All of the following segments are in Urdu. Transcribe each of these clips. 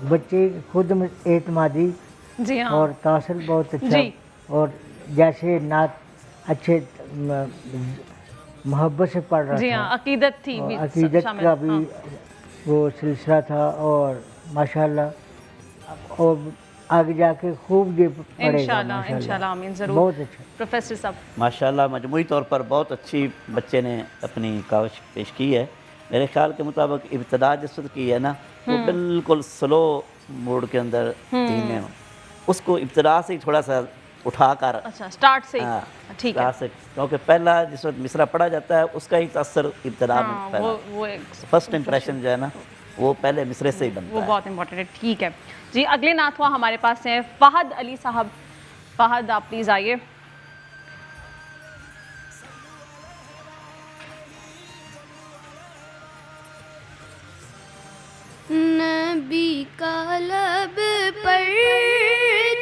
بچے خود اعتمادی جی ہاں اور تاثر بہت اچھا جی اور جیسے نعت اچھے محبت سے پڑھ رہا جی تھا ہاں عقیدت تھی اور بھی عقیدت شامل کا بھی ہاں وہ سلسلہ تھا اور ماشاءاللہ اور آگے جا کے خوب یہ پڑھے گا انشاءاللہ ماشاءاللہ انشاءاللہ آمین ضرور بہت اچھا پروفیسر صاحب ماشاءاللہ مجموعی طور پر بہت اچھی بچے نے اپنی کاوش پیش کی ہے. میرے خیال کے مطابق ابتدا جس وقت کی ہے نا وہ بالکل سلو موڈ کے اندر دھیمے اس کو ابتدا سے ہی تھوڑا سا اٹھا کر اچھا سٹارٹ سے ہی ٹھیک ہے ابتدا سے کیونکہ پہلا جس وقت مصرع پڑھا جاتا ہے اس کا ہی تاثر ابتدا میں ہاں پہلا وہ ایک فرسٹ امپریشن جو ہے نا وہ پہلے مصرع سے ہی وہ بنتا ہے. بہت امپورٹنٹ ہے ٹھیک ہے جی. اگلے نعتواں ہمارے پاس ہیں فہد علی صاحب. فہد آپ پلیز آئیے. نبی کا لب پر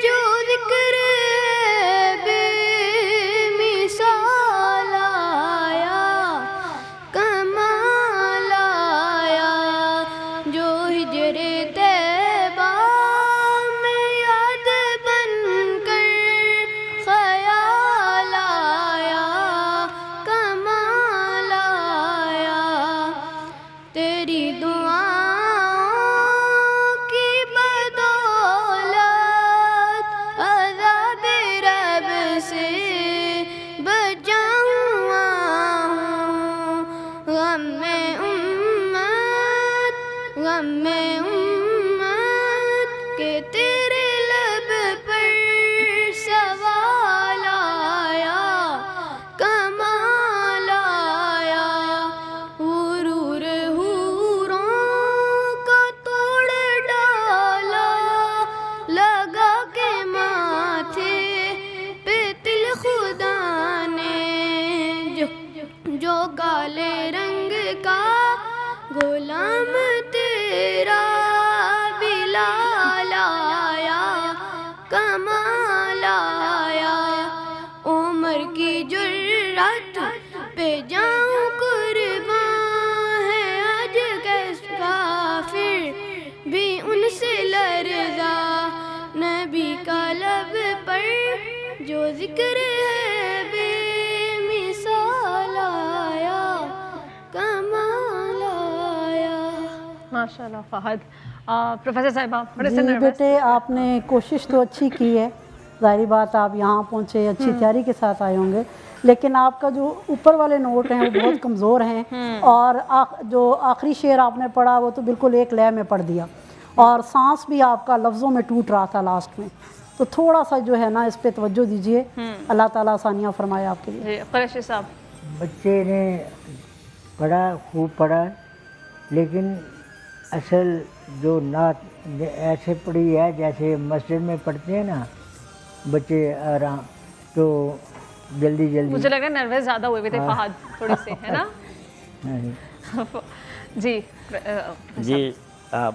جو ذکر ہے بے مثال آیا کمال آیا جو ہجر طیبہ میں یاد بن کر خیال آیا کمال آیا تیری دعا جو کالے رنگ کا غلام تیرا بلال آیا کمال آیا عمر کی جرات پہ جاؤں قربان ہے آج کس کافر بھی ان سے لرزا نبی کا لب پر جو ذکر ہے بے مثال آیا کمال آیا. ماشاءاللہ فہد. پروفیسر صاحبہ بڑے سے جی نروس. بیٹے آپ نے کوشش تو اچھی کی ہے، ظاہری بات آپ یہاں پہنچے اچھی تیاری کے ساتھ آئے ہوں گے، لیکن آپ کا جو اوپر والے نوٹ ہیں وہ بہت کمزور ہیں اور جو آخری شعر آپ نے پڑھا وہ تو بالکل ایک لے میں پڑھ دیا اور سانس بھی آپ کا لفظوں میں ٹوٹ رہا تھا لاسٹ میں، تو تھوڑا سا جو ہے نا اس پہ توجہ دیجئے. اللہ تعالیٰ آسانیاں فرمائے آپ کے لیے. جی قریشی صاحب. بچے نے پڑھا خوب پڑھا لیکن اصل جو نعت ایسے پڑھی ہے جیسے مسجد میں پڑھتے ہیں نا بچے آرام تو جلدی مجھے لگ رہا ہے نروس زیادہ ہوئے تھے فہد تھوڑے سے ہے نا. جی جی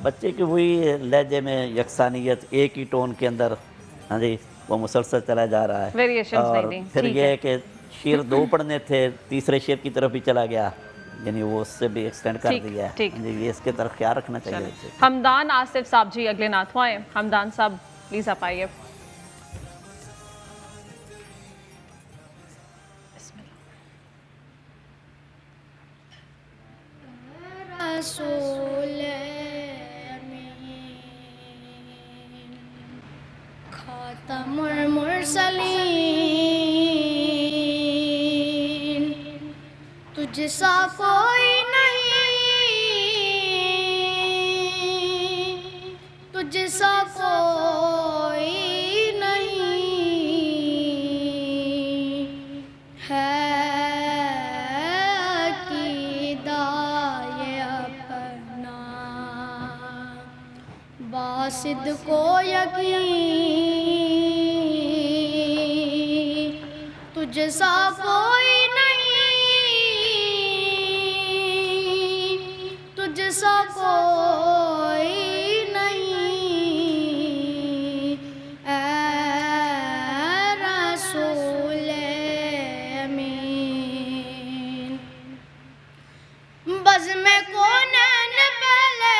بچے کی وہی لہجے میں یکسانیت ایک ہی ٹون کے اندر ہاں جی وہ مسلسل چلا جا رہا ہے ویریشنز اور نہیں دیں. پھر ٹھیک یہ ہے ہے کہ شعر 2 پڑھنے تھے تیسرے شعر کی طرف بھی چلا گیا یعنی وہ اس سے بھی ایکسٹینڈ کر ٹھیک دیا ہے ٹھیک. جی یہ اس کے طرف خیال رکھنا چاہیے بچے. حمدان آصف صاحب جی اگلے نعتواں ہیں. حمدان صاحب پلیز آپ آئیے. رسول امین خاتم المرسلین تجھ سا کوئی نہیں تجھ سا کوئی نہیں ہے عقیدہ یہ اپنا باسد کو یقین تجھ سا کوئی نہیں تجھ سا کوئی نہیں اے رسول امین بزم کونین پہلے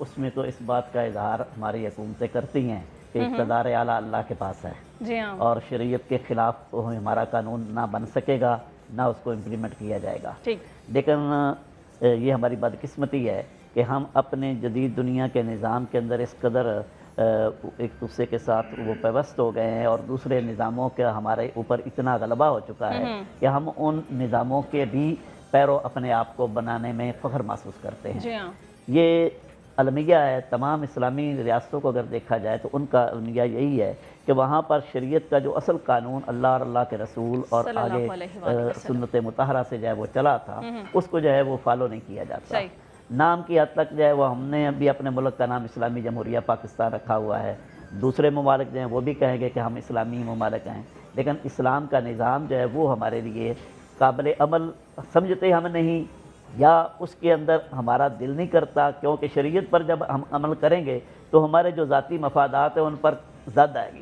اس میں تو اس بات کا اظہار ہماری حکومتیں کرتی ہیں کہ اقتدار اعلیٰ اللہ کے پاس ہے جی ہاں اور شریعت کے خلاف تو ہمارا قانون نہ بن سکے گا نہ اس کو امپلیمنٹ کیا جائے گا. ٹھیک لیکن یہ ہماری بدقسمتی ہے کہ ہم اپنے جدید دنیا کے نظام کے اندر اس قدر ایک دوسرے کے ساتھ وہ پیوست ہو گئے ہیں اور دوسرے نظاموں کا ہمارے اوپر اتنا غلبہ ہو چکا ہے کہ ہم ان نظاموں کے بھی پیرو اپنے آپ کو بنانے میں فخر محسوس کرتے ہیں. جی ہاں یہ المیہ ہے. تمام اسلامی ریاستوں کو اگر دیکھا جائے تو ان کا المیہ یہی ہے کہ وہاں پر شریعت کا جو اصل قانون اللہ اور اللہ کے رسول اور صلی اللہ آگے علیہ وآلہ وسلم سنت مطہرہ سے جو ہے وہ چلا تھا اس کو جو ہے وہ فالو نہیں کیا جاتا. صحیح. نام کی حد تک جو ہے وہ ہم نے ابھی اپنے ملک کا نام اسلامی جمہوریہ پاکستان رکھا ہوا ہے. دوسرے ممالک جو ہیں وہ بھی کہیں گے کہ ہم اسلامی ممالک ہیں لیکن اسلام کا نظام جو ہے وہ ہمارے لیے قابل عمل سمجھتے ہم نہیں یا اس کے اندر ہمارا دل نہیں کرتا کیونکہ شریعت پر جب ہم عمل کریں گے تو ہمارے جو ذاتی مفادات ہیں ان پر زد آئے گی.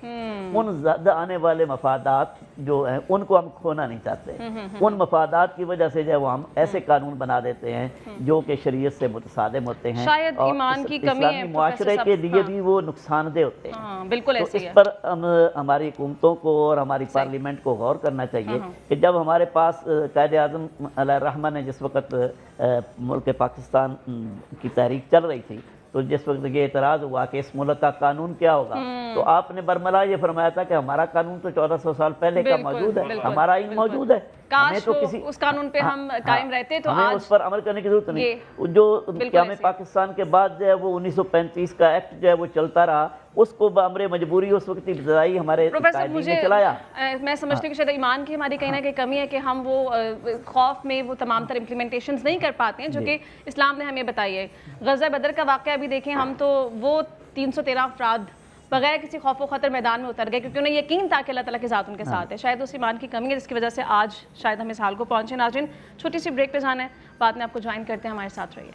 ان زد آنے والے مفادات جو ہیں ان کو ہم کھونا نہیں چاہتے. ان مفادات کی وجہ سے جو ہے وہ ہم ایسے قانون بنا دیتے ہیں جو کہ شریعت سے متصادم ہوتے ہیں شاید اور ایمان کی کمی ہے اسلامی معاشرے کے لیے بھی وہ نقصان دہ ہوتے ہیں. ہاں بالکل تو ایسے ہی اس ہے. پر ہماری حکومتوں کو اور ہماری پارلیمنٹ کو غور کرنا چاہیے کہ جب ہمارے پاس قائد اعظم علیہ الرحمہ نے جس وقت ملک پاکستان کی تحریک چل رہی تھی تو جس وقت یہ اعتراض ہوا کہ اس ملک کا قانون کیا ہوگا تو آپ نے برملا یہ فرمایا تھا کہ ہمارا قانون تو 1400 سال پہلے کا موجود ہے, ہمارا آئین موجود ہے, ہمیں کاش تو وہ کسی اس قانون پہ ہم قائم رہتے تو ہمیں آج اس پر عمل کرنے کی ضرورت نہیں. جو قیام پاکستان کے بعد جو ہے وہ 1935 کا ایکٹ جو ہے وہ چلتا رہا اس کو بامر مجبوری اس وقت ابتدائی ہمارے قائدین نے چلایا. میں سمجھتی ہوں کہ شاید ایمان کی ہماری کہیں نہ کہیں کمی ہے کہ ہم وہ خوف میں وہ تمام تر امپلیمنٹیشنز نہیں کر پاتے ہیں جو کہ اسلام نے ہمیں بتائی ہے. غزوہ بدر کا واقعہ بھی دیکھیں ہم تو وہ 313 افراد بغیر کسی خوف و خطر میدان میں اتر گئے کیونکہ انہیں یقین تھا کہ اللہ تعالیٰ کی ذات ان کے ساتھ ہے. شاید اس ایمان کی کمی ہے جس کی وجہ سے آج شاید ہم اس حال کو پہنچے. ناظرین چھوٹی سی بریک پہ جانا ہے, بعد میں آپ کو جوائن کرتے ہیں, ہمارے ساتھ رہیے.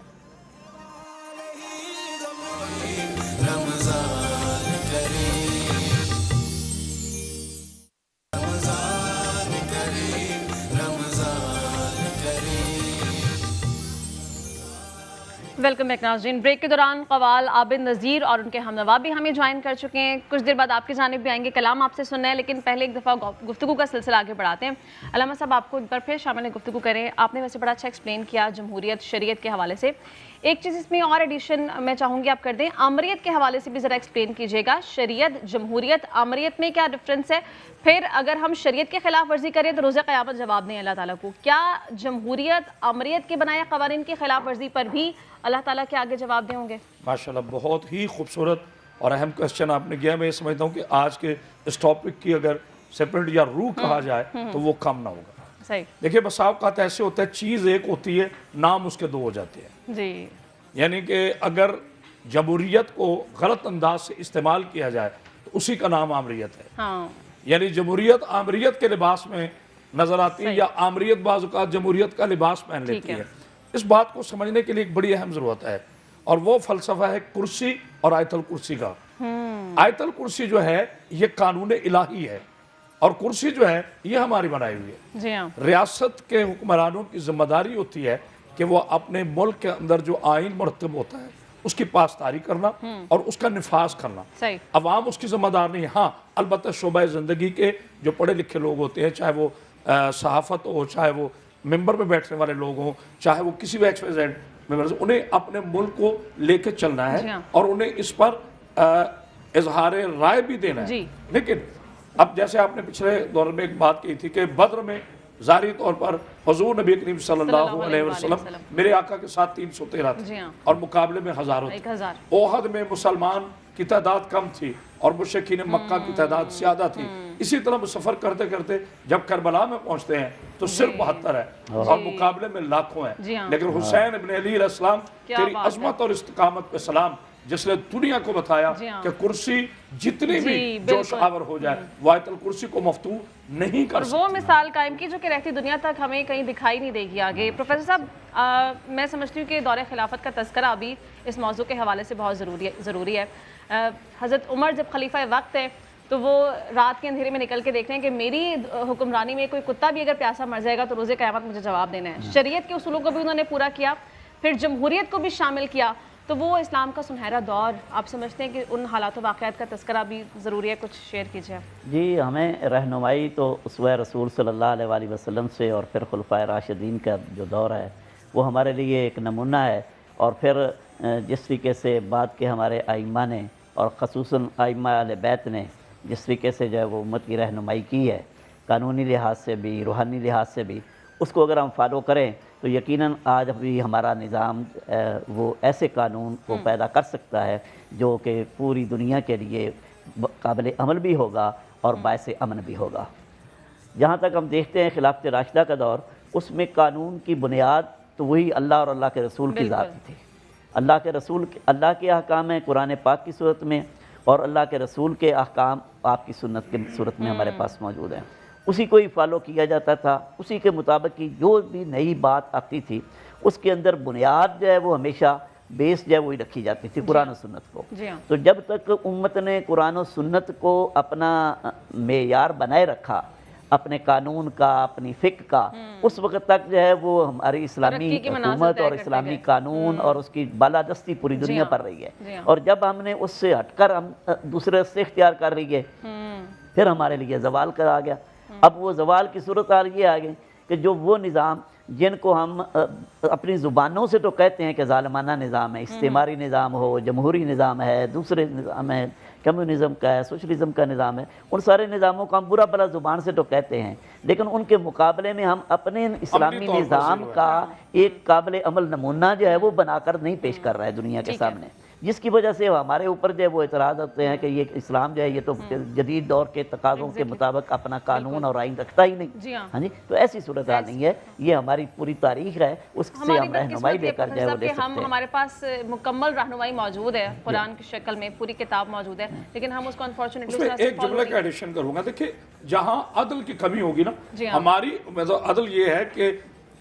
ویلکم بیک ناظرین. بریک کے دوران قوال عابد نذیر اور ان کے ہمنوا بھی ہمیں جوائن کر چکے ہیں. کچھ دیر بعد آپ کی جانب بھی آئیں گے, کلام آپ سے سننا ہے, لیکن پہلے ایک دفعہ گفتگو کا سلسلہ آگے بڑھاتے ہیں. علامہ صاحب آپ کو ایک بار پھر شامل گفتگو کریں. آپ نے ویسے بڑا اچھا ایکسپلین کیا جمہوریت شریعت کے حوالے سے. ایک چیز اس میں اور ایڈیشن میں چاہوں گی آپ کر دیں, آمریت کے حوالے سے بھی ذرا ایکسپلین کیجیے گا. شریعت, جمہوریت, آمریت میں کیا ڈفرینس ہے؟ پھر اگر ہم شریعت کے خلاف ورزی کریں تو روز قیامت جواب دیں اللہ تعالیٰ کو. کیا جمہوریت, آمریت کے بنائے قوانین کی خلاف ورزی پر بھی اللہ تعالیٰ کے آگے جواب دیں ہوں گے؟ ماشاءاللہ بہت ہی خوبصورت اور اہم کوسچن آپ نے کیا. میں یہ سمجھتا ہوں کہ آج کے اس ٹاپک کی اگر سپرنٹ یا روح کہا جائے تو وہ کم نہ ہوگا. صحیح. دیکھیں بس اوقات ایسے ہوتا ہے چیز ایک ہوتی ہے نام اس کے دو ہو جاتے ہیں. جی. یعنی کہ اگر جمہوریت کو غلط انداز سے استعمال کیا جائے تو اسی کا نام آمریت ہے. ہاں. یعنی جمہوریت آمریت کے لباس میں نظر آتی ہے یا آمریت بعض اوقات جمہوریت کا لباس پہن لیتی ہے. اس بات کو سمجھنے کے لیے ایک بڑی اہم ضرورت ہے اور وہ فلسفہ ہے کرسی اور آیت الکرسی کا. آیت الکرسی جو ہے یہ قانون الہی ہے اور کرسی جو ہے یہ ہماری بنائی ہوئی ہے. جی ہاں. ریاست کے حکمرانوں کی ذمہ داری ہوتی ہے کہ وہ اپنے ملک کے اندر جو آئین مرتب ہوتا ہے اس کی پاسداری کرنا اور اس کا نفاذ کرنا. صحیح. عوام اس کی ذمہ دار نہیں. ہاں البتہ شعبہ زندگی کے جو پڑھے لکھے لوگ ہوتے ہیں, چاہے وہ صحافت ہو, چاہے وہ ممبر میں بیٹھنے والے لوگ ہوں, چاہے وہ کسی بھی ایکس وائی زیڈ ممبر, انہیں اپنے ملک کو لے کے چلنا ہے اور انہیں اس پر اظہار رائے بھی دینا ہے. لیکن اب جیسے آپ نے پچھلے دور میں ایک بات کی تھی کہ بدر میں ظاہری طور پر حضور نبی کریم صلی اللہ علیہ وسلم میرے آقا کے ساتھ 313 تھے اور مقابلے میں ہزاروں تھے. احد میں مسلمان کی تعداد کم تھی اور مشرکین مکہ کی تعداد زیادہ تھی. اسی طرح سفر کرتے کرتے جب کربلا میں پہنچتے ہیں تو صرف 72 ہے اور مقابلے میں لاکھوں ہیں. لیکن حسین ابن علی علیہ السلام تیری عظمت اور استقامت پہ سلام, جس نے دنیا کو بتایا کہ کرسی جتنی بھی جوش آور ہو جائے وہ آیت الکرسی کو مفتوح نہیں کر سکتی. وہ مثال قائم کی جو کہ رہتی دنیا تک ہمیں کہیں دکھائی نہیں دے گی آگے. پروفیسر صاحب میں سمجھتی ہوں کہ دور خلافت کا تذکرہ ابھی اس موضوع کے حوالے سے بہت ضروری ہے. حضرت عمر جب خلیفہ وقت ہے تو وہ رات کے اندھیرے میں نکل کے دیکھ رہے ہیں کہ میری حکمرانی میں کوئی کتا بھی اگر پیاسا مر جائے گا تو روز قیامت مجھے جواب دینا ہے. شریعت کے اصولوں کو بھی انہوں نے پورا کیا, پھر جمہوریت کو بھی شامل کیا, تو وہ اسلام کا سنہرا دور آپ سمجھتے ہیں کہ ان حالات و واقعات کا تذکرہ بھی ضروری ہے؟ کچھ شیئر کیجیے. جی ہمیں رہنمائی تو اسوہ رسول صلی اللہ علیہ وآلہ وسلم سے اور پھر خلفائے راشدین کا جو دور ہے وہ ہمارے لیے ایک نمونہ ہے. اور پھر جس طریقے سے بعد کے ہمارے ائمہ نے اور خصوصاً ائمہ اہل بیت نے جس طریقے سے جو ہے وہ امت کی رہنمائی کی ہے قانونی لحاظ سے بھی روحانی لحاظ سے بھی، اس کو اگر ہم فالو کریں تو یقیناً آج بھی ہمارا نظام وہ ایسے قانون کو پیدا کر سکتا ہے جو کہ پوری دنیا کے لیے قابل عمل بھی ہوگا اور باعث امن بھی ہوگا. جہاں تک ہم دیکھتے ہیں خلافت راشدہ کا دور، اس میں قانون کی بنیاد تو وہی اللہ اور اللہ کے رسول کی ذات تھی. اللہ کے احکام ہیں قرآن پاک کی صورت میں، اور اللہ کے رسول کے احکام آپ کی سنت کی صورت میں ہمارے پاس موجود ہیں. اسی کو ہی فالو کیا جاتا تھا، اسی کے مطابق کی جو بھی نئی بات آتی تھی اس کے اندر بنیاد جو ہے وہ ہمیشہ بیس جو ہے وہی رکھی جاتی تھی قرآن و سنت کو. تو جب تک امت نے قرآن و سنت کو اپنا معیار بنائے رکھا اپنے قانون کا، اپنی فقہ کا، اس وقت تک جو ہے وہ ہماری اسلامی حکومت اور اسلامی قانون اور اس کی بالادستی پوری دنیا پر رہی ہے. اور جب ہم نے اس سے ہٹ کر ہم دوسرے راستے اختیار کر رہی ہے پھر ہمارے لیے زوال کا آ گیا. اب وہ زوال کی صورت یہ آ گئی کہ جو وہ نظام جن کو ہم اپنی زبانوں سے تو کہتے ہیں کہ ظالمانہ نظام ہے، استعماری نظام ہو، جمہوری نظام ہے، دوسرے نظام ہے، کمیونزم کا ہے، سوشلزم کا نظام ہے، ان سارے نظاموں کو ہم برا بھلا زبان سے تو کہتے ہیں، لیکن ان کے مقابلے میں ہم اپنے اسلامی نظام کا ایک قابل عمل نمونہ جو ہے وہ بنا کر نہیں پیش کر رہا ہے دنیا کے سامنے، جس کی وجہ سے ہمارے اوپر جو ہے وہ اعتراض ہوتے ہیں کہ یہ اسلام جو ہے یہ تو جدید دور کے تقاضوں کے مطابق اپنا قانون اور آئین رکھتا ہی نہیں. ہاں جی، تو ایسی صورتحال نہیں ہے، یہ ہماری پوری تاریخ ہے، اس سے ہم رہنمائی لے کر جو ہے وہ لے سکتے ہیں. ہمارے پاس مکمل رہنمائی موجود ہے قرآن کی شکل میں، پوری کتاب موجود ہے، لیکن ہم اس کو انفارچونیٹلی ایک جملہ کا ایڈیشن کروں گا. دیکھیں جہاں عدل کی کمی ہوگی نا، ہماری عدل یہ ہے کہ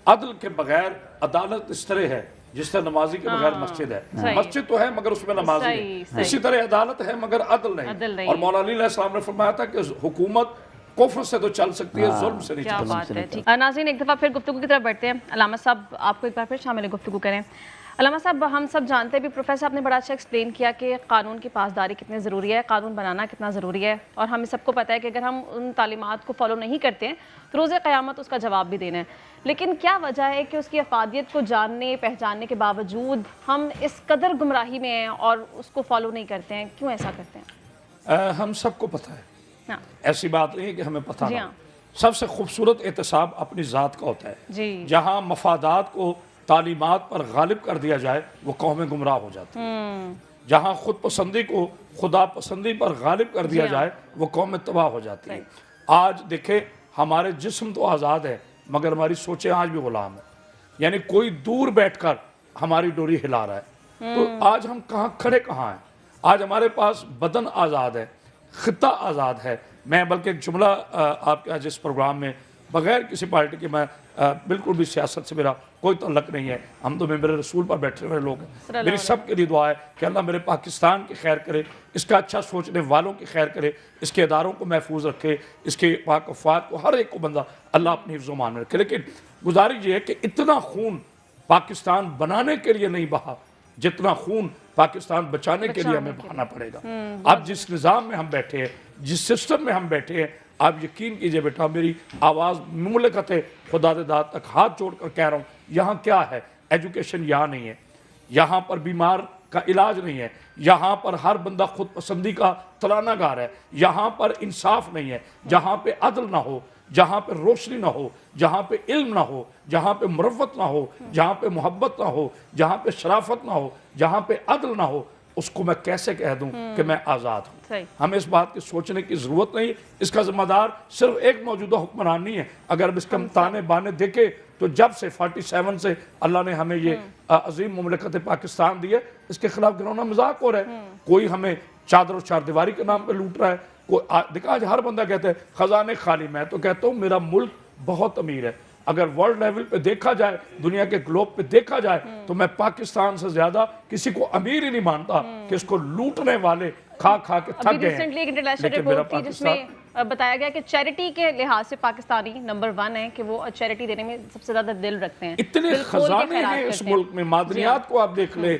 عدل کے بغیر عدالت اس طرح ہے جس طرح نمازی کے بغیر مسجد ہے. مسجد تو ہے مگر اس میں نمازی ہے، اسی طرح عدالت ہے مگر عدل نہیں. اور مولا علی علیہ السلام نے فرمایا تھا کہ حکومت کفر سے تو چل سکتی ہے، ظلم سے نہیں چل سکتی. ناظرین ایک دفعہ پھر گفتگو کی طرف بڑھتے ہیں. علامہ صاحب آپ کو ایک بار پھر شامل گفتگو کریں. علامہ صاحب ہم سب جانتے ہیں بھی، پروفیسر آپ نے بڑا اچھا ایکسپلین کیا کہ قانون کی پاسداری کتنی ضروری ہے، قانون بنانا کتنا ضروری ہے، اور ہمیں سب کو پتہ ہے کہ اگر ہم ان تعلیمات کو فالو نہیں کرتے ہیں تو روز قیامت اس کا جواب بھی دینا ہے. لیکن کیا وجہ ہے کہ اس کی افادیت کو جاننے پہچاننے کے باوجود ہم اس قدر گمراہی میں ہیں اور اس کو فالو نہیں کرتے ہیں؟ کیوں ایسا کرتے ہیں؟ ہم سب کو پتہ ہے، ایسی بات نہیں ہے کہ ہمیں پتہ نہ. سب سے خوبصورت احتساب اپنی ذات کا ہوتا ہے. جہاں مفادات کو تعلیمات پر غالب کر دیا جائے وہ قومیں گمراہ ہو جاتی ہیں. جہاں خود پسندی کو خدا پسندی پر غالب کر دیا جائے وہ قومیں تباہ ہو جاتی ہیں. آج دیکھیں ہمارے جسم تو آزاد ہے مگر ہماری سوچیں آج بھی غلام ہیں. یعنی کوئی دور بیٹھ کر ہماری ڈوری ہلا رہا ہے. تو آج ہم کھڑے کہاں ہیں؟ آج ہمارے پاس بدن آزاد ہے، خطہ آزاد ہے. میں بلکہ ایک جملہ آپ کے جس پروگرام میں بغیر کسی پارٹی کے، میں بالکل بھی سیاست سے میرا کوئی تعلق نہیں ہے، ہم تو میرے رسول پر بیٹھے ہوئے لوگ ہیں. میری سب کے لیے دعا ہے کہ اللہ میرے پاکستان کی خیر کرے، اس کا اچھا سوچنے والوں کی خیر کرے، اس کے اداروں کو محفوظ رکھے، اس کے پاک افواد کو ہر ایک کو بندہ اللہ اپنی حفظ و امان میں رکھے. لیکن گزارش یہ ہے کہ اتنا خون پاکستان بنانے کے لیے نہیں بہا جتنا خون پاکستان بچانے کے لیے ہمیں بہانا پڑے گا. اب جس نظام میں ہم بیٹھے ہیں، جس سسٹم میں ہم بیٹھے ہیں، آپ یقین کیجئے بیٹا، میری آواز مملکت خدا داد تک ہاتھ جوڑ کر کہہ رہا ہوں، یہاں کیا ہے؟ ایجوکیشن یہاں نہیں ہے، یہاں پر بیمار کا علاج نہیں ہے، یہاں پر ہر بندہ خود پسندی کا ترانہ گا رہا ہے، یہاں پر انصاف نہیں ہے. جہاں پہ عدل نہ ہو، جہاں پہ روشنی نہ ہو، جہاں پہ علم نہ ہو، جہاں پہ مروت نہ ہو، جہاں پہ محبت نہ ہو، جہاں پہ شرافت نہ ہو، جہاں پہ عدل نہ ہو، اس کو میں کیسے کہہ دوں کہ میں آزاد ہوں؟ ہمیں اس بات کی سوچنے کی ضرورت نہیں. اس کا ذمہ دار صرف ایک موجودہ حکمران نہیں ہے. اگر ہم اس کے تانے بانے دیکھیں تو جب سے 47 سے اللہ نے ہمیں یہ عظیم مملکت پاکستان دی ہے، اس کے خلاف گھناؤنا مذاق ہو رہا ہے. کوئی ہمیں چادر و چار دیواری کے نام پہ لوٹ رہا ہے. دیکھا آج ہر بندہ کہتا ہے خزانے خالی. میں تو کہتا ہوں میرا ملک بہت امیر ہے. اگر ورلڈ لیول پہ دیکھا جائے، دنیا کے گلوب پہ دیکھا جائے، تو میں پاکستان سے زیادہ کسی کو امیر ہی نہیں مانتا کہ اس کو لوٹنے والے کھا کھا کے تھک گئے ہیں. ریسنٹلی ایک انٹرنیشنل رپورٹ تھی جس میں بتایا گیا کہ چیریٹی کے لحاظ سے پاکستانی نمبر 1 ہے کہ وہ چیریٹی دینے میں سب سے زیادہ دل رکھتے ہیں. اتنے خزانے ہیں اس ملک میں، معدنیات کو آپ دیکھ لیں،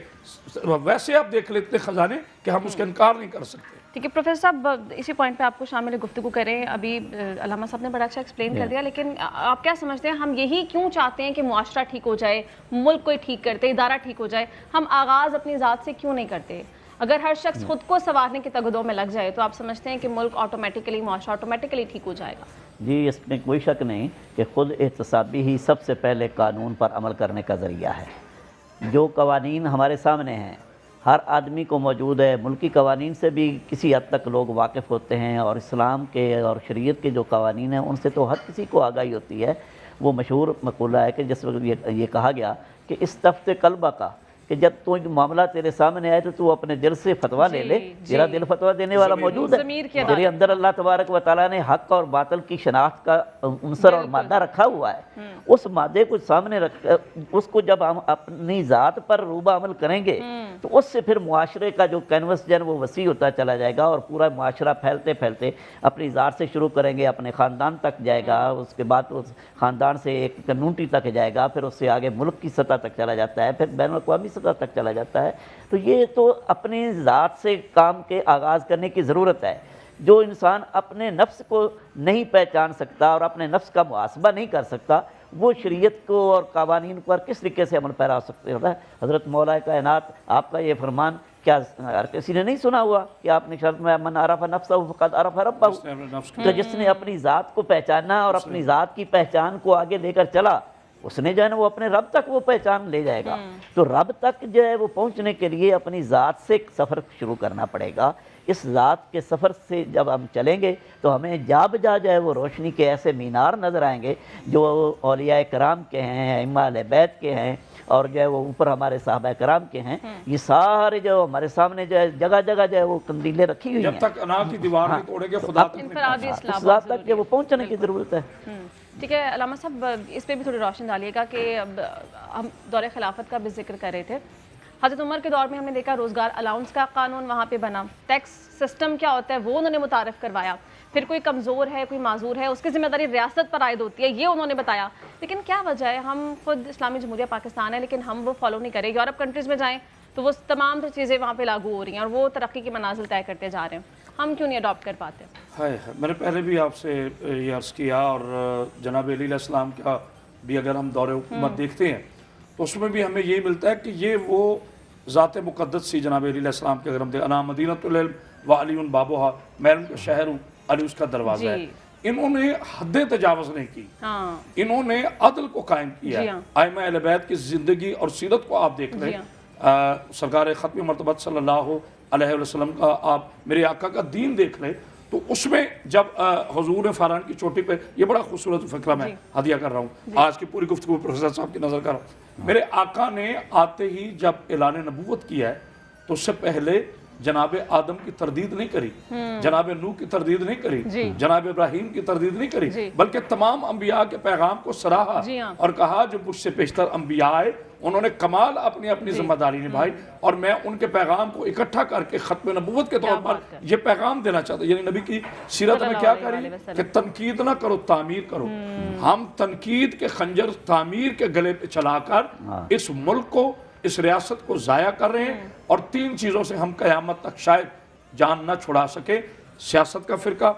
ویسے آپ دیکھ لیں اتنے خزانے کہ ہم اس کا انکار نہیں کر سکتے. ٹھیک ہے پروفیسر صاحب، اسی پوائنٹ پہ آپ کو شامل گفتگو کریں. ابھی علامہ صاحب نے بڑا اچھا ایکسپلین کر دیا، لیکن آپ کیا سمجھتے ہیں ہم یہی کیوں چاہتے ہیں کہ معاشرہ ٹھیک ہو جائے، ملک کوئی ٹھیک کرتے، ادارہ ٹھیک ہو جائے، ہم آغاز اپنی ذات سے کیوں نہیں کرتے؟ اگر ہر شخص خود کو سنوارنے کی تگدوں میں لگ جائے تو آپ سمجھتے ہیں کہ ملک آٹومیٹیکلی، معاشرہ آٹومیٹیکلی ٹھیک ہو جائے گا؟ جی اس میں کوئی شک نہیں کہ خود احتسابی ہی سب سے پہلے قانون پر عمل کرنے کا ذریعہ ہے. جو قوانین ہمارے سامنے ہیں ہر آدمی کو موجود ہے. ملکی قوانین سے بھی کسی حد تک لوگ واقف ہوتے ہیں، اور اسلام کے اور شریعت کے جو قوانین ہیں ان سے تو ہر کسی کو آگاہی ہوتی ہے. وہ مشہور مقولہ ہے کہ جس وقت یہ کہا گیا کہ استفت قلبہ کا، کہ جب تو معاملہ تیرے سامنے آئے تو اپنے دل سے فتویٰ لے لے. تیرا دل فتویٰ دینے والا موجود ہے. تیرے اندر اللہ تبارک و تعالیٰ نے حق اور باطل کی شناخت کا عنصر اور مادہ رکھا ہوا ہے. اس مادے کو سامنے رکھ اس کو جب ہم اپنی ذات پر روبہ عمل کریں گے تو اس سے پھر معاشرے کا جو کینوس جو ہے وہ وسیع ہوتا چلا جائے گا، اور پورا معاشرہ پھیلتے پھیلتے اپنی ذات سے شروع کریں گے، اپنے خاندان تک جائے گا، اس کے بعد اس خاندان سے ایک کمیونٹی تک جائے گا، پھر اس سے آگے ملک کی سطح تک چلا جاتا ہے، پھر بین الاقوامی سطح تک چلا جاتا ہے. تو یہ تو اپنی ذات سے کام کے آغاز کرنے کی ضرورت ہے. جو انسان اپنے نفس کو نہیں پہچان سکتا اور اپنے نفس کا محاسبہ نہیں کر سکتا، وہ شریعت کو اور قوانین پر کس طریقے سے عمل پیرا ہو سکتے ہوتا ہے؟ حضرت مولا کائنات آپ کا یہ فرمان کیا ہر کسی نے نہیں سنا ہوا کہ آپ نے شرط میں من عرف نفسہ فقد عرف ربہ، تو جس نے اپنی ذات کو پہچانا اور اپنی ذات کی پہچان کو آگے لے کر چلا، اس نے جو ہے نا وہ اپنے رب تک وہ پہچان لے جائے گا. تو رب تک جو ہے وہ پہنچنے کے لیے اپنی ذات سے سفر شروع کرنا پڑے گا. اس ذات کے سفر سے جب ہم چلیں گے تو ہمیں جا بجا جو ہے وہ روشنی کے ایسے مینار نظر آئیں گے جو اولیاء کرام کے ہیں، ائمہ اہل بیت کے ہیں، اور جو ہے وہ اوپر ہمارے صحابہ کرام کے ہیں. یہ سارے جو ہمارے سامنے جو ہے جگہ جگہ جو ہے وہ قندیلیں رکھی ہوئی ہیں. جب تک انا کی دیوار نہیں توڑیں گے خدا تک اس ذات تک وہ پہنچنے کی ضرورت ہے. ٹھیک ہے علامہ صاحب، اس پہ بھی تھوڑی روشن ڈالیے گا کہ اب ہم دور خلافت کا بھی ذکر کر رہے تھے. حضرت عمر کے دور میں ہم نے دیکھا روزگار الاؤنس کا قانون وہاں پہ بنا، ٹیکس سسٹم کیا ہوتا ہے وہ انہوں نے متعارف کروایا. پھر کوئی کمزور ہے، کوئی معذور ہے، اس کی ذمہ داری ریاست پر عائد ہوتی ہے، یہ انہوں نے بتایا. لیکن کیا وجہ ہے؟ ہم خود اسلامی جمہوریہ پاکستان ہے لیکن ہم وہ فالو نہیں کریں. یورپ کنٹریز میں جائیں تو وہ تمام چیزیں وہاں پہ لاگو ہو رہی ہیں اور وہ ترقی کی منازل طے کرتے جا رہے ہیں. ہم کیوں نہیں اڈاپٹ کر پاتے؟ میں نے پہلے بھی آپ سے یہ عرض کیا، اور جناب علی علیہ السلام کا بھی اگر ہم دور حکومت دیکھتے ہیں تو اس میں بھی ہمیں یہ ملتا ہے کہ یہ وہ ذات مقدس سی جناب علی علیہ السلام کے. اگر ہم دیکھیں انا مدینۃ العلم وعلی بابوہا، میں ان کا شہر ہوں، علی اس کا دروازہ ہے. انہوں نے حدیں تجاوز نہیں کی، انہوں نے عدل کو قائم کیا. ائمہ اہل بیت کی زندگی اور سیرت کو آپ دیکھ لیں. سرکار ختم مرتبت صلی اللہ علیہ وسلم کا آپ میرے آقا کا دین دیکھ لیں تو اس میں جب حضور فاران کی چوٹی پہ، یہ بڑا خوبصورت فقرہ میں ہدیہ کر رہا ہوں، آج کی پوری گفتگو پروفیسر صاحب کی نظر کر رہا ہوں. میرے آقا نے آتے ہی جب اعلان نبوت کیا ہے تو اس سے پہلے جناب آدم کی تردید نہیں کری، جناب نوح کی تردید نہیں کری، جناب ابراہیم کی تردید نہیں کری، بلکہ تمام انبیاء کے پیغام کو سراہا اور کہا جو مجھ سے پیشتر انبیاء آئے انہوں نے کمال اپنی اپنی ذمہ داری نبھائی، اور میں ان کے پیغام کو اکٹھا کر کے ختم نبوت کے طور پر یہ پیغام دینا چاہتا ہوں. یعنی نبی کی سیرت میں کیا کری کہ تنقید نہ کرو، تعمیر کرو. ہم تنقید کے خنجر تعمیر کے گلے پہ چلا کر اس ملک کو، اس ریاست کو ضائع کر رہے ہیں، اور 3 چیزوں سے ہم قیامت تک شاید جان نہ چھڑا سکے: سیاست کا فرقہ،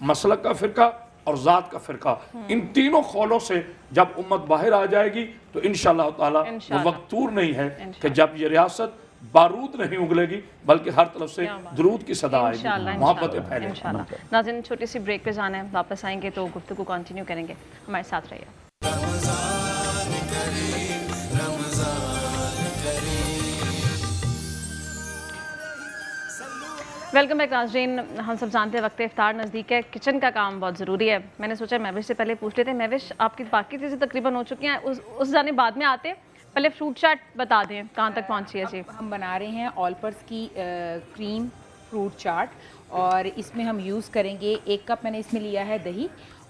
مسلک کا فرقہ اور ذات کا فرقہ. ان تینوں خولوں سے جب امت باہر آ جائے گی تو انشاءاللہ تعالی وہ وقت دور نہیں ہے کہ جب یہ ریاست بارود نہیں اگلے گی بلکہ ہر طرف سے درود کی صدا آئے گی، محبتیں پھیلیں گی. ناظرین چھوٹی سی بریک پہ جانا ہے، واپس آئیں گے تو گفتگو کنٹینیو کریں گے. ہمارے ساتھ رہیے. ویلکم بیک ناظرین. ہم سب جانتے ہیں وقت افطار نزدیک ہے، کچن کا کام بہت ضروری ہے. میں نے سوچا مہوش سے پہلے پوچھ لیتے ہیں. مہوش، آپ کی باقی چیزیں تقریباً ہو چکی ہیں، اس جانے بعد میں آتے ہیں. پہلے فروٹ چاٹ بتا دیں کہاں تک پہنچی ہے. جی ہم بنا رہے ہیں آلپرس کی کریم فروٹ چاٹ، اور اس میں ہم یوز کریں گے 1 کپ میں نے اس میں لیا ہے دہی،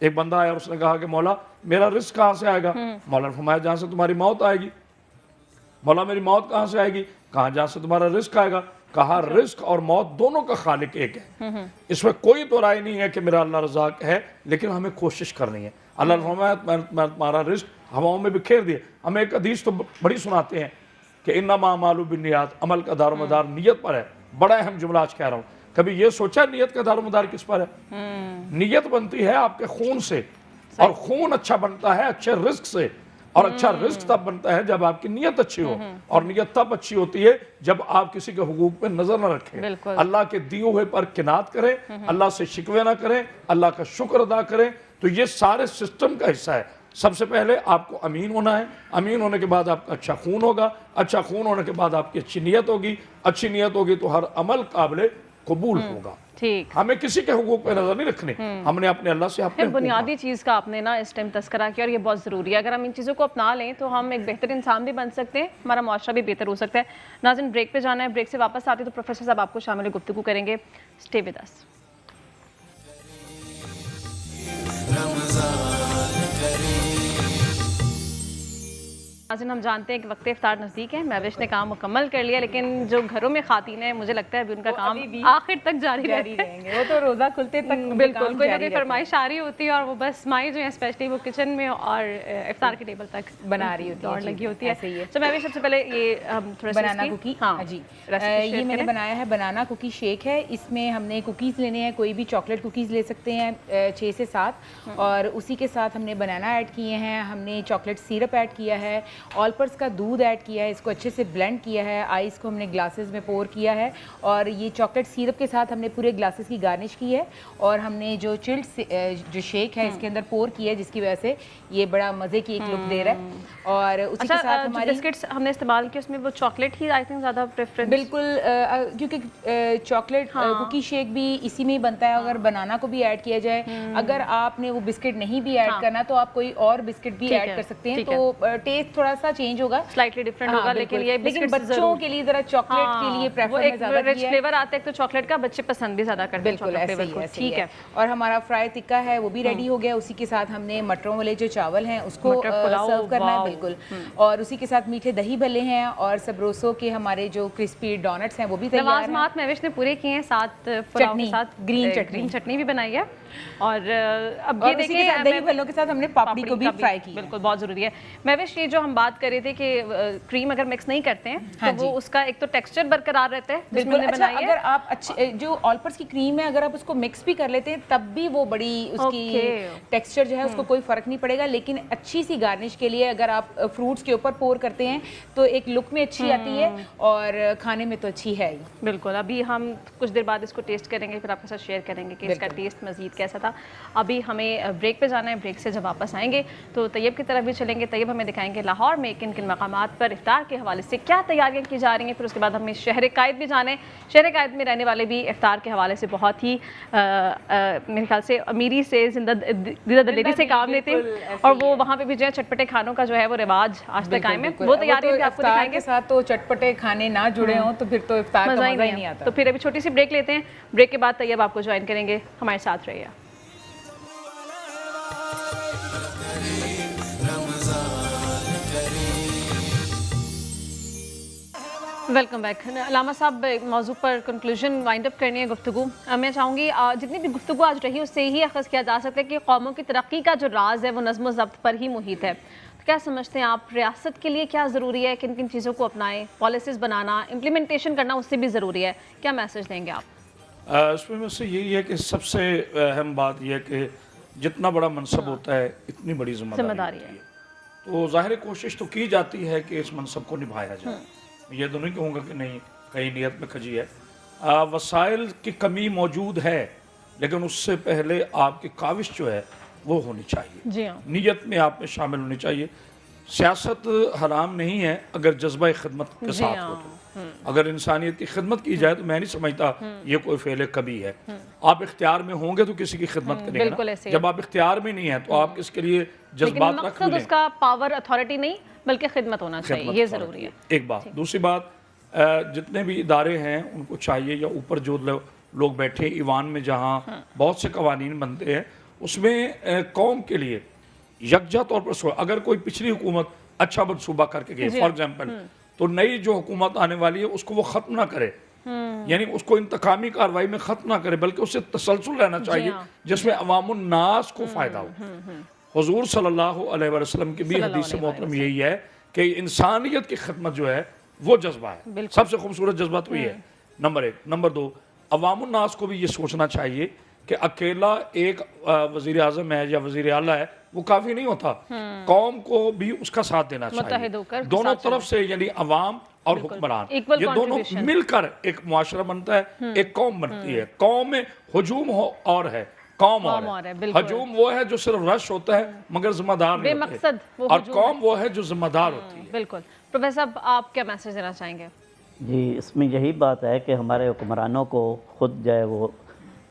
ایک بندہ آیا اور اس نے کہا کہ مولا میرا رزق کہاں سے آئے گا؟ مولا نے فرمایا جہاں سے تمہاری موت آئے گی۔ مولا میری موت کہاں سے آئے گی؟ کہاں جہاں سے تمہارا رزق آئے گا۔ کہا رزق اور موت دونوں کا خالق ایک ہے، اس میں کوئی تو رائے نہیں ہے کہ میرا اللہ رزاق ہے، لیکن ہمیں کوشش کرنی ہے۔ اللہ نے فرمایا میں تمہارا رزق ہواؤں میں بکھیر دیا۔ ہمیں ایک حدیث تو بڑی سناتے ہیں کہ انما اعمال بالنیات، عمل کا دار و مدار نیت پر ہے۔ بڑا اہم جملہ آج کہہ رہا ہوں، کبھی یہ سوچا نیت کا دار و مدار کس پر ہے؟ نیت بنتی ہے آپ کے خون سے، اور خون اچھا بنتا ہے اچھے رزق سے، اور اچھا رزق تب بنتا ہے جب آپ کی نیت اچھی ہو، اور نیت تب اچھی ہوتی ہے جب آپ کسی کے حقوق پہ نظر نہ رکھیں، اللہ کے دیے ہوئے پر قناعت کریں، اللہ سے شکوے نہ کریں، اللہ کا شکر ادا کریں۔ تو یہ سارے سسٹم کا حصہ ہے۔ سب سے پہلے آپ کو امین ہونا ہے، امین ہونے کے بعد آپ کا اچھا خون ہوگا، اچھا خون ہونے کے بعد آپ کی اچھی نیت ہوگی، اچھی نیت ہوگی تو ہر عمل قابل قبول ہوگا۔ ٹھیک، ہمیں کسی کے حقوق پہ نظر نہیں رکھنے، ہم نے اپنے اللہ سے اپنے بنیادی چیز کا آپ نے نا اس ٹائم تذکرہ کیا، اور یہ بہت ضروری ہے۔ اگر ہم ان چیزوں کو اپنا لیں تو ہم ایک بہتر انسان بھی بن سکتے ہیں، ہمارا معاشرہ بھی بہتر ہو سکتا ہے۔ ناظرین بریک پہ جانا ہے، بریک سے واپس آتے تو پروفیسر صاحب آپ کو شامل گفتگو کریں گے۔ Stay with us. ناظرین ہم جانتے ہیں کہ وقت افطار نزدیک ہے، مہوش نے کام مکمل کر لیا، لیکن جو گھروں میں خواتین ہیں مجھے لگتا ہے ابھی ان کا کام آخر تک جاری رہیں گے۔ وہ تو روزہ کھلتے تک بالکل، کوئی نہ کوئی فرمائش آ رہی ہوتی ہے، اور وہ بس مائیں جو ہیں اسپیشلی وہ کچن میں اور افطار کے ٹیبل تک بنا رہی ہوتی دوڑ لگی ہوتی ہے۔ ایسے ہی ہے۔ تو مہوش سب سے پہلے یہ تھوڑا سا بنانا کوکی، ہاں جی، یہ میں نے بنایا ہے بنانا کوکی شیک ہے۔ اس میں ہم نے کوکیز لینے ہیں، کوئی بھی چاکلیٹ کوکیز لے سکتے ہیں 6 سے 7، اور اسی کے ساتھ ہم نے بنانا ایڈ کیے ہیں، ہم نے چاکلیٹ سیرپ ایڈ کیا ہے، آل پرس کا دودھ ایڈ کیا ہے، اس کو اچھے سے بلینڈ کیا ہے، آئس کو ہم نے گلاسز میں پور کیا ہے، اور یہ چاکلیٹ سیرپ کے ساتھ ہم نے پورے گلاسز کی گارنش کی ہے، اور ہم نے جو چلڈ جو شیک ہے اس کے اندر پور کیا ہے، جس کی وجہ سے یہ بڑا مزے کی ایک لک دے رہا ہے۔ اور اسی کے ساتھ ہماری بسکٹس ہم نے استعمال کی، اس میں وہ چاکلیٹ ہی آئی تھنک زیادہ پریفرنس، بالکل، کیونکہ چاکلیٹ کوکی شیک بھی اسی میں ہی بنتا ہے، اگر بنانا کو بھی ایڈ کیا جائے، اگر آپ نے وہ بسکٹ نہیں بھی ایڈ کرنا تو آپ کوئی اور بسکٹ بھی ایڈ کر سکتے ہیں، تو ٹیسٹ تھوڑا سا چینج ہوگا، سلائٹلی ڈفرنٹ ہوگا، لیکن بچوں کے لیے ذرا چاکلیٹ کے لیے پریفر میں زیادہ رچ فلیور آتا ہے تو چاکلیٹ کا بچے پسند بھی زیادہ کرتے ہیں۔ بالکل ایسے ہی ہے۔ اور ہمارا فرائی ٹکا ہے وہ بھی ریڈی ہو گیا، اسی کے ساتھ ہم نے مٹروں والے جو چاول ہیں اس کو سرو کرنا ہے، بالکل، اور اسی کے ساتھ میٹھے دہی بھلے ہیں، اور سبروسو کے ہمارے جو کرسپی ڈونٹس ہیں وہ بھی تیار ہیں۔ لوازمات مہوش نے پورے کیے ہیں، ساتھ پلاؤ کے ساتھ گرین چٹنی بھی بنائی ہے، اور اب یہ دیکھیں دہی بھلوں کے ساتھ ہم نے پاپڑی کو بھی فرائی کی، بالکل بہت ضروری ہے۔ مہوش یہ جو ہم بات کر رہے تھے کہ کریم اگر مکس نہیں کرتے ہیں تو وہ اس کا ایک تو ٹیکسچر برقرار رہتا ہے، بالکل۔ اچھا، اگر آپ اچھے جو آل پرس کی کریم ہے اگر آپ اس کو مکس بھی کر لیتے ہیں تب بھی وہ بڑی اس کی ٹیکسچر جو ہے اس کو کوئی فرق نہیں پڑے گا، لیکن اچھی سی گارنش کے لیے اگر آپ فروٹس کے اوپر پور کرتے ہیں تو ایک لک میں اچھی آتی ہے اور کھانے میں تو اچھی ہے ہی۔ بالکل، ابھی ہم کچھ دیر بعد اس کو ٹیسٹ کریں گے، پھر آپ کے ساتھ شیئر کریں گے کہ اس کا ٹیسٹ مزید کیسا تھا۔ ابھی ہمیں بریک پہ جانا ہے، بریک سے جب واپس آئیں گے تو طیب کی طرف بھی چلیں گے، طیب ہمیں دکھائیں گے لاہور میں کن کن مقامات پر افطار کے حوالے سے کیا تیاریاں کی جا رہی ہیں، پھر اس کے بعد ہمیں شہر قائد بھی جانا ہے۔ شہر قائد میں رہنے والے بھی افطار کے حوالے سے بہت ہی میرے خیال سے امیری سے زندہ دلیری سے کام لیتے ہیں، اور وہ وہاں پہ بھی جو ہے چٹپٹے کھانوں کا جو ہے وہ رواج آج تک قائم ہے، وہ تیاریاں بھی آپ کو دکھائیں گے۔ ساتھ تو چٹپٹے کھانے نہ جڑے ہوں تو پھر تو افطار کا مزہ ہی نہیں آتا۔ تو پھر ابھی چھوٹی سی بریک لیتے ہیں، بریک کے بعد طیب آپ کو جوائن کریں گے، ہمارے ساتھ رہیے۔ Welcome back. علامہ صاحب موضوع پر کنکلوژن وائنڈ اپ کرنی ہے گفتگو، میں چاہوں گی جتنی بھی گفتگو آج رہی اس سے یہی اخذ کیا جا سکتا ہے کہ قوموں کی ترقی کا جو راز ہے وہ نظم و ضبط پر ہی محیط ہے۔ کیا سمجھتے ہیں آپ ریاست کے لیے کیا ضروری ہے، کن کن چیزوں کو اپنائیں، پالیسیز بنانا، امپلیمنٹیشن کرنا اس سے بھی ضروری ہے، کیا میسج دیں گے آپ؟ اس میں سے یہی ہے کہ سب سے اہم بات یہ ہے کہ جتنا بڑا منصب ہوتا ہے اتنی بڑی ذمہ داری ہے، تو ظاہر کوشش تو کی جاتی ہے کہ اس منصب کو نبھایا جائے، یہ تو نہیں کہوں گا کہ نہیں کہیں نیت میں کھجی ہے، وسائل کی کمی موجود ہے لیکن اس سے پہلے آپ کی کاوش جو ہے وہ ہونی چاہیے، جی ہاں، نیت میں آپ میں شامل ہونی چاہیے۔ سیاست حرام نہیں ہے اگر جذبہ خدمت کے ساتھ ہو تو، اگر انسانیت کی خدمت کی جائے تو میں نہیں سمجھتا یہ کوئی فعل کبھی ہے۔ آپ اختیار میں ہوں گے تو کسی کی خدمت کریں گے نا، جب آپ اختیار میں نہیں ہیں تو آپ اس کے لیے جذبات رکھ لیں۔ اس کا پاور اتھارٹی نہیں بلکہ خدمت ہونا چاہیے، یہ ضروری ہے۔ ایک بات، دوسری بات، جتنے بھی ادارے ہیں ان کو چاہیے، یا اوپر جو لوگ بیٹھے ایوان میں جہاں بہت سے قوانین بنتے ہیں اس میں قوم کے لیے یکجا طور پر اگر کوئی پچھلی حکومت اچھا منصوبہ کر کے گئی فار ایگزامپل، تو نئی جو حکومت آنے والی ہے اس کو وہ ختم نہ کرے، یعنی اس کو انتقامی کاروائی میں ختم نہ کرے، بلکہ اسے تسلسل رہنا چاہیے جس میں عوام الناس کو فائدہ ہو۔ حضور صلی اللہ علیہ وسلم کی بھی حدیث محترم یہی ہے کہ انسانیت کی خدمت جو ہے وہ جذبہ ہے، سب سے خوبصورت جذبہ تو یہ ہے، نمبر 1۔ نمبر 2، عوام الناس کو بھی یہ سوچنا چاہیے کہ اکیلا ایک وزیر اعظم ہے یا وزیر اعلیٰ ہے وہ کافی نہیں ہوتا، قوم کو بھی اس کا ساتھ دینا چاہیے، دونوں طرف سے، یعنی عوام اور حکمران، یہ دونوں مل کر ایک معاشرہ بنتا ہے، ایک قوم بنتی ہے۔ قوم میں ہجوم اور ہے، قوم اور ہے، ہجوم وہ ہے جو صرف رش ہوتا ہے مگر ذمہ دار نہیں ہوتے، اور قوم وہ ہے جو ذمہ دار ہوتی ہے۔ بالکل۔ پروفیسر صاحب آپ کیا میسج دینا چاہیں گے؟ جی، اس میں یہی بات ہے کہ ہمارے حکمرانوں کو خود جو ہے وہ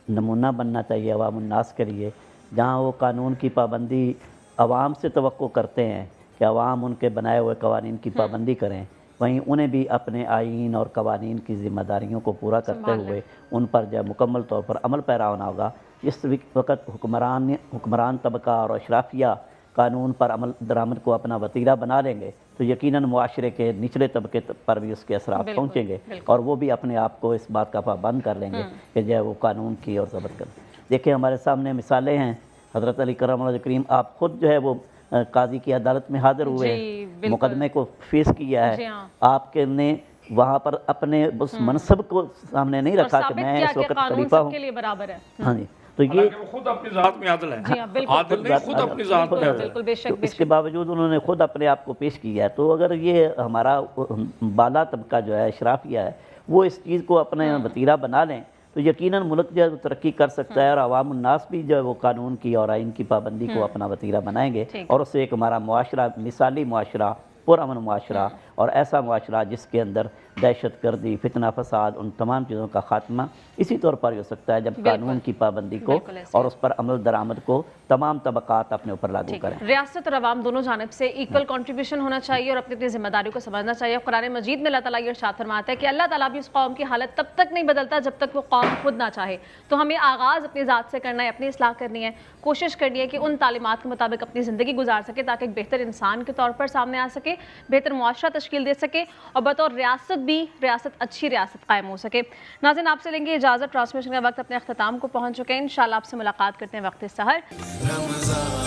نمونہ بننا چاہیے عوام الناس کے لیے، جہاں وہ قانون کی پابندی عوام سے توقع کرتے ہیں کہ عوام ان کے بنائے ہوئے قوانین کی پابندی کریں، وہیں انہیں بھی اپنے آئین اور قوانین کی ذمہ داریوں کو پورا کرتے ہوئے ان پر جو مکمل طور پر عمل پیرا ہونا ہوگا۔ اس وقت حکمران طبقہ اور اشرافیہ قانون پر عمل درآمد کو اپنا وتیرہ بنا لیں گے تو یقیناً معاشرے کے نچلے طبقے پر بھی اس کے اثرات پہنچیں گے، اور وہ بھی اپنے آپ کو اس بات کا پابند کر لیں گے کہ جو ہے وہ قانون کی اور ضبط کریں۔ دیکھیں ہمارے سامنے مثالیں ہیں، حضرت علی کرم اللہ کریم آپ خود جو ہے وہ قاضی کی عدالت میں حاضر ہوئے، مقدمے کو فیس کیا ہے، آپ کے نے وہاں پر اپنے اس منصب کو سامنے نہیں رکھا کہ میں اس وقت خلیفہ ہوں۔ ہاں جی، تو یہ خود اپنی ذات میں عادل ہے، عادل نہیں، خود اپنی ذات میں عادل ہے، اس کے باوجود انہوں نے خود اپنے آپ کو پیش کیا ہے۔ تو اگر یہ ہمارا بالا طبقہ جو ہے اشرافیہ ہے وہ اس چیز کو اپنے وتیرہ بنا لیں تو یقیناً ملک جو ہے ترقی کر سکتا ہے، اور عوام الناس بھی جو ہے وہ قانون کی اور آئین کی پابندی کو اپنا وتیرہ بنائیں گے، اور اس سے ایک ہمارا معاشرہ مثالی معاشرہ، پرامن معاشرہ، اور ایسا معاشرہ جس کے اندر دہشت گردی، فتنہ فساد، ان تمام چیزوں کا خاتمہ اسی طور پر ہو سکتا ہے جب قانون کی پابندی کو اور اس پر عمل درآمد کو تمام طبقات اپنے اوپر لاگو کریں۔ ریاست اور عوام دونوں جانب سے ایکول کنٹریبیوشن ہونا چاہیے اور اپنی اپنی ذمہ داریوں کو سمجھنا چاہیے۔ قرآن مجید میں اللہ تعالیٰ یہ ارشاد فرماتا ہے کہ اللہ تعالیٰ بھی اس قوم کی حالت تب تک نہیں بدلتا جب تک وہ قوم خود نہ چاہے۔ تو ہمیں آغاز اپنی ذات سے کرنا ہے، اپنی اصلاح کرنی ہے، کوشش کرنی ہے کہ ان تعلیمات کے مطابق اپنی زندگی گزار سکے تاکہ ایک بہتر انسان کے طور پر سامنے آ سکے، بہتر معاشرہ تشکیل دے سکے، اور بطور ریاست بھی اچھی ریاست قائم ہو سکے۔ ناظرین آپ سے لیں گے اجازت، ٹرانسمیشن کا وقت اپنے اختتام کو پہنچ چکے ہیں، انشاءاللہ آپ سے ملاقات کرتے ہیں وقت سحر۔